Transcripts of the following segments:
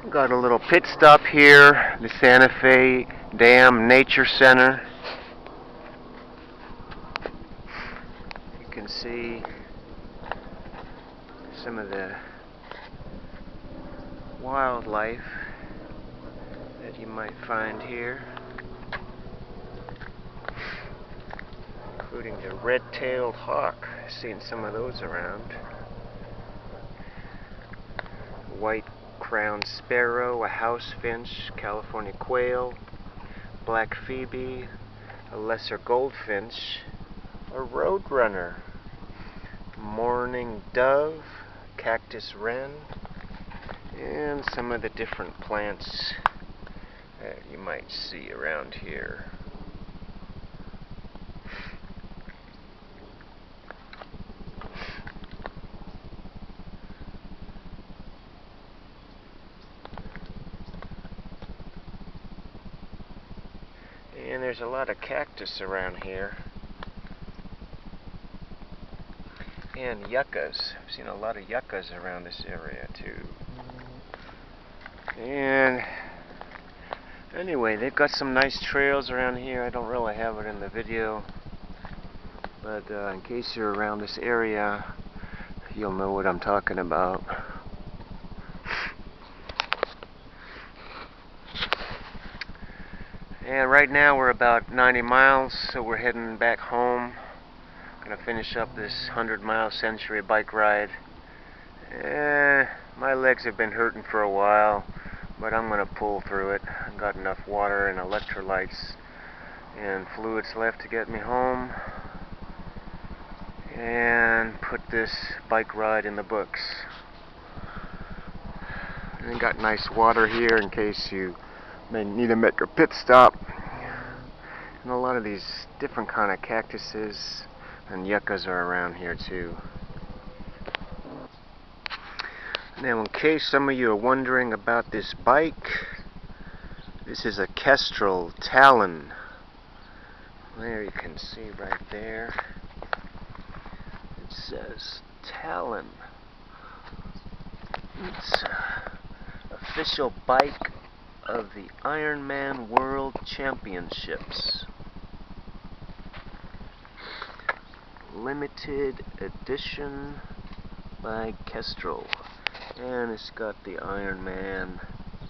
Got a little pit stop here, the Santa Fe Dam Nature Center. You can see some of the wildlife that you might find here, including the red-tailed hawk. I've seen some of those around. White-crowned sparrow, a house finch, California quail, black phoebe, a lesser goldfinch, a roadrunner, mourning dove, cactus wren, and some of the different plants that you might see around here. And there's a lot of cactus around here. And yuccas. I've seen a lot of yuccas around this area too. And anyway, they've got some nice trails around here. I don't really have it in the video, but in case you're around this area, you'll know what I'm talking about. And right now we're about 90 miles, so we're heading back home. Gonna finish up this 100-mile Century bike ride. My legs have been hurting for a while, but I'm gonna pull through it. I've got enough water and electrolytes and fluids left to get me home and put this bike ride in the books. And got nice water here in case you may need to make a pit stop. And a lot of these different kind of cactuses and yuccas are around here too. Now, in case some of you are wondering about this bike, this is a Kestrel Talon. There you can see right there. It says Talon. It's official bike of the Ironman World Championships. Limited edition by Kestrel. And it's got the Ironman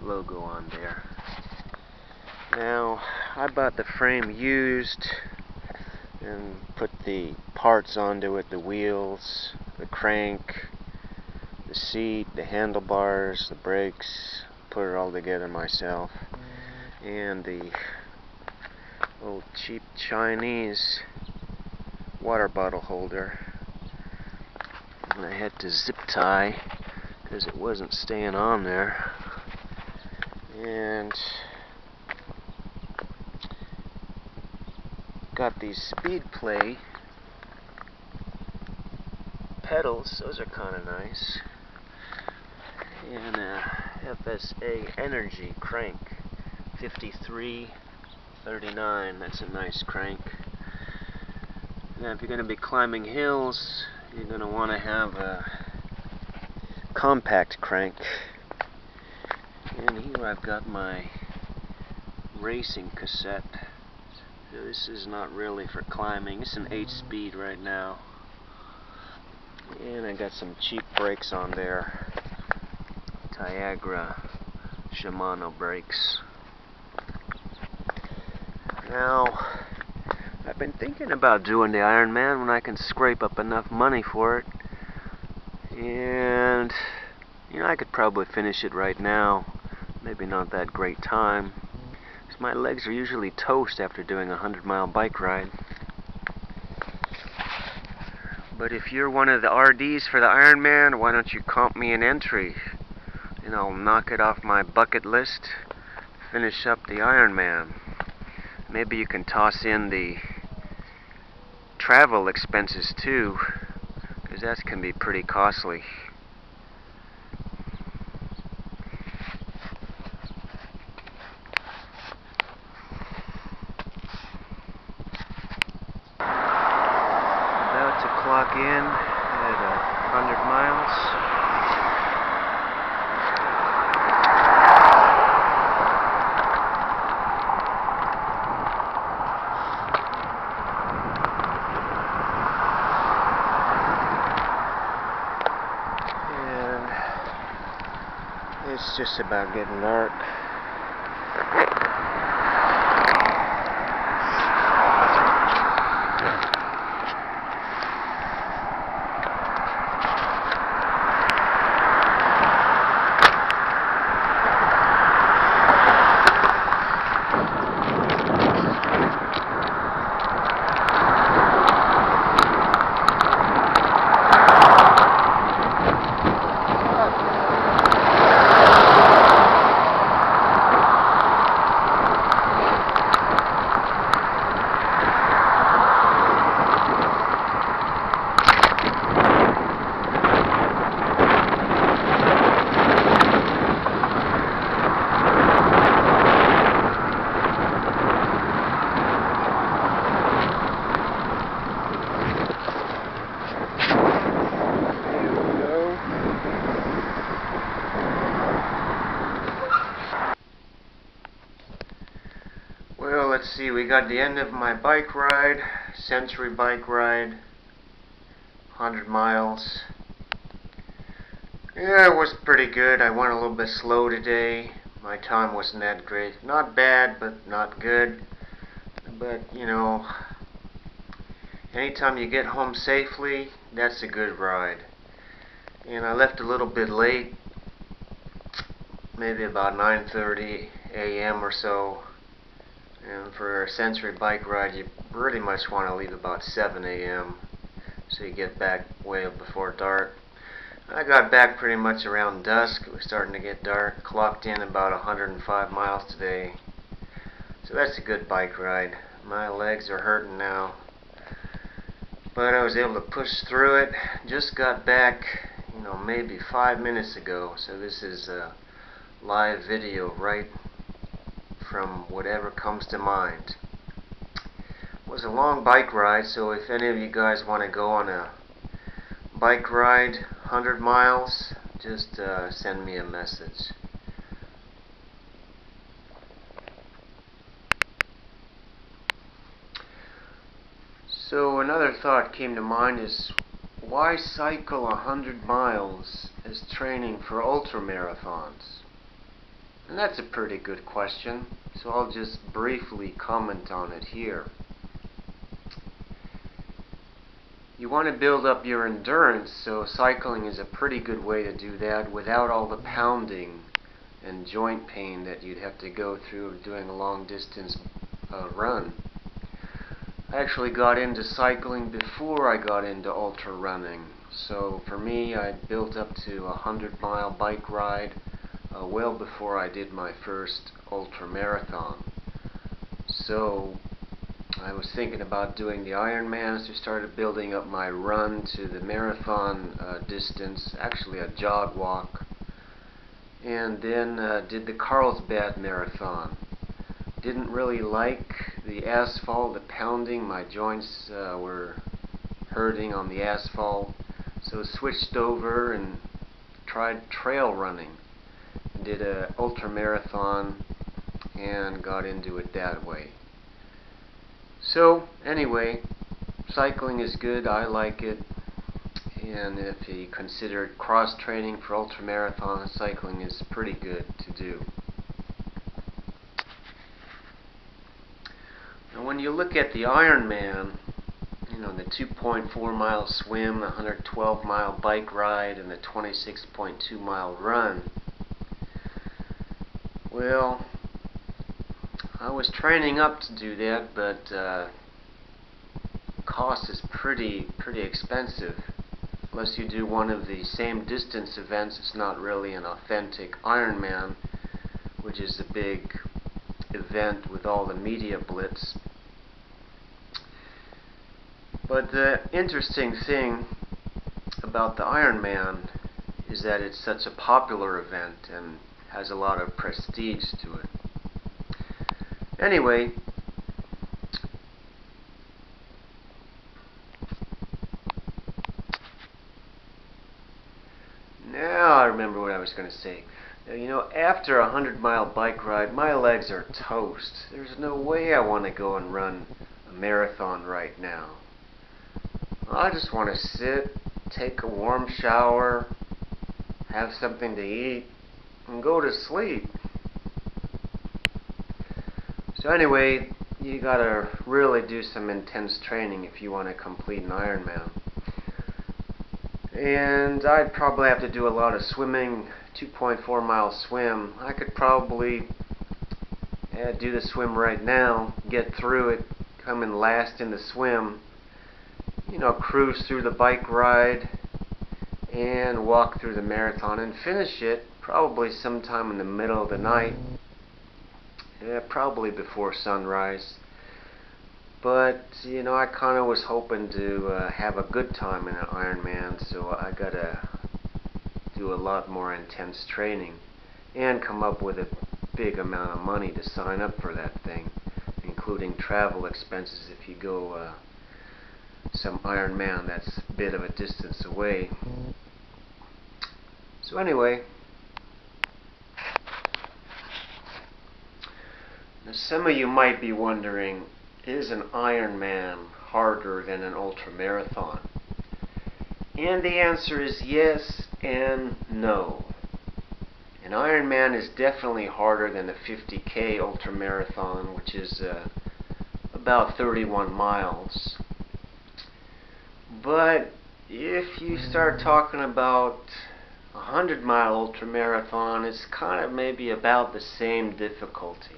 logo on there. Now, I bought the frame used and put the parts onto it, the wheels, the crank, the seat, the handlebars, the brakes, put it all together myself. And the old cheap Chinese water bottle holder. And I had to zip tie because it wasn't staying on there. And got these Speed Play pedals, those are kind of nice. And a FSA Energy crank, 5339, that's a nice crank. Now if you're going to be climbing hills, you're going to want to have a compact crank. And here I've got my racing cassette. So this is not really for climbing. It's an 8-speed right now. And I got some cheap brakes on there. Tiagra Shimano brakes. Now, I've been thinking about doing the Ironman when I can scrape up enough money for it. And, you know, I could probably finish it right now. Maybe not that great time. Because my legs are usually toast after doing a 100-mile bike ride. But if you're one of the RDs for the Ironman, why don't you comp me an entry? And I'll knock it off my bucket list, finish up the Ironman. Maybe you can toss in the travel expenses too, because that can be pretty costly. About to clock in at 100 miles. It's just about getting dark. Well, let's see, we got the end of my bike ride, Century bike ride, 100 miles. Yeah, it was pretty good. I went a little bit slow today. My time wasn't that great. Not bad, but not good. But, you know, anytime you get home safely, that's a good ride. And I left a little bit late, maybe about 9:30 a.m. or so. And for a Century bike ride, you pretty much want to leave about 7 a.m. so you get back way before dark. I got back pretty much around dusk. It was starting to get dark. Clocked in about 105 miles today. So that's a good bike ride. My legs are hurting now, but I was able to push through it. Just got back, maybe 5 minutes ago. So this is a live video right from whatever comes to mind. It was a long bike ride, so if any of you guys want to go on a bike ride 100 miles, just send me a message. So another thought came to mind is, why cycle 100 miles as training for ultramarathons? And that's a pretty good question, so I'll just briefly comment on it here. You want to build up your endurance, so cycling is a pretty good way to do that without all the pounding and joint pain that you'd have to go through doing a long distance run. I actually got into cycling before I got into ultra running, so for me I built up to a 100-mile bike ride well before I did my first ultra marathon. So I was thinking about doing the Ironman, so I started building up my run to the marathon distance, actually a jog walk, and then did the Carlsbad Marathon. Didn't really like the asphalt, the pounding. My joints were hurting on the asphalt, so switched over and tried trail running. Did a ultra marathon and got into it that way. So anyway, cycling is good. I like it, and if you consider it cross training for ultra marathon, cycling is pretty good to do. Now when you look at the Ironman, the 2.4 mile swim, the 112 mile bike ride, and the 26.2 mile run, well, I was training up to do that, but cost is pretty expensive. Unless you do one of the same distance events, it's not really an authentic Ironman, which is a big event with all the media blitz. But the interesting thing about the Ironman is that it's such a popular event and has a lot of prestige to it. Anyway, now I remember what I was going to say. Now, after a 100-mile bike ride, my legs are toast. There's no way I want to go and run a marathon right now. I just want to sit, take a warm shower, have something to eat, and go to sleep. So anyway, you gotta really do some intense training if you want to complete an Ironman. And I'd probably have to do a lot of swimming, 2.4 mile swim. I could probably do the swim right now, get through it, come in last in the swim, cruise through the bike ride, and walk through the marathon and finish it probably sometime in the middle of the night, probably before sunrise. But I kind of was hoping to have a good time in an Ironman, so I gotta do a lot more intense training and come up with a big amount of money to sign up for that thing, including travel expenses if you go some Ironman that's a bit of a distance away. So anyway, now some of you might be wondering, is an Ironman harder than an ultramarathon? And the answer is yes and no. An Ironman is definitely harder than the 50K ultramarathon, which is about 31 miles. But if you start talking about a 100-mile ultramarathon, it's kind of maybe about the same difficulty.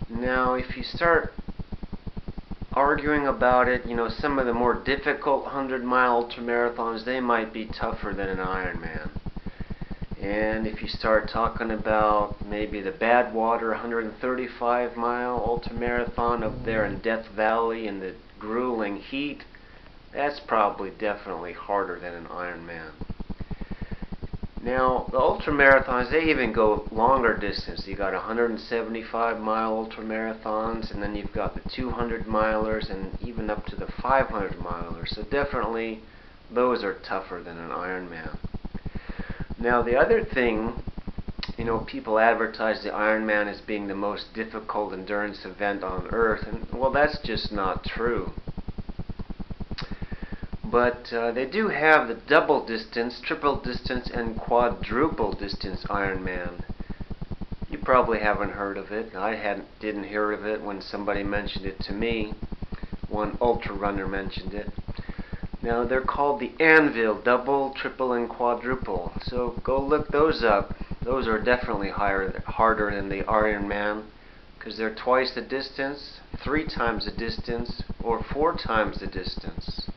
Now, if you start arguing about it, some of the more difficult 100-mile ultramarathons, they might be tougher than an Ironman. And if you start talking about maybe the Badwater 135-mile ultramarathon up there in Death Valley in the grueling heat, that's probably definitely harder than an Ironman. Now, the ultramarathons, they even go longer distance. You got 175-mile ultramarathons, and then you've got the 200-milers, and even up to the 500-milers. So definitely, those are tougher than an Ironman. Now, the other thing, people advertise the Ironman as being the most difficult endurance event on Earth, and well, that's just not true. But they do have the double distance, triple distance, and quadruple distance Ironman. You probably haven't heard of it. I didn't hear of it when somebody mentioned it to me. One ultra runner mentioned it. Now they're called the Anvil, double, triple, and quadruple. So go look those up. Those are definitely harder than the Ironman, because they're twice the distance, 3 times the distance, or 4 times the distance.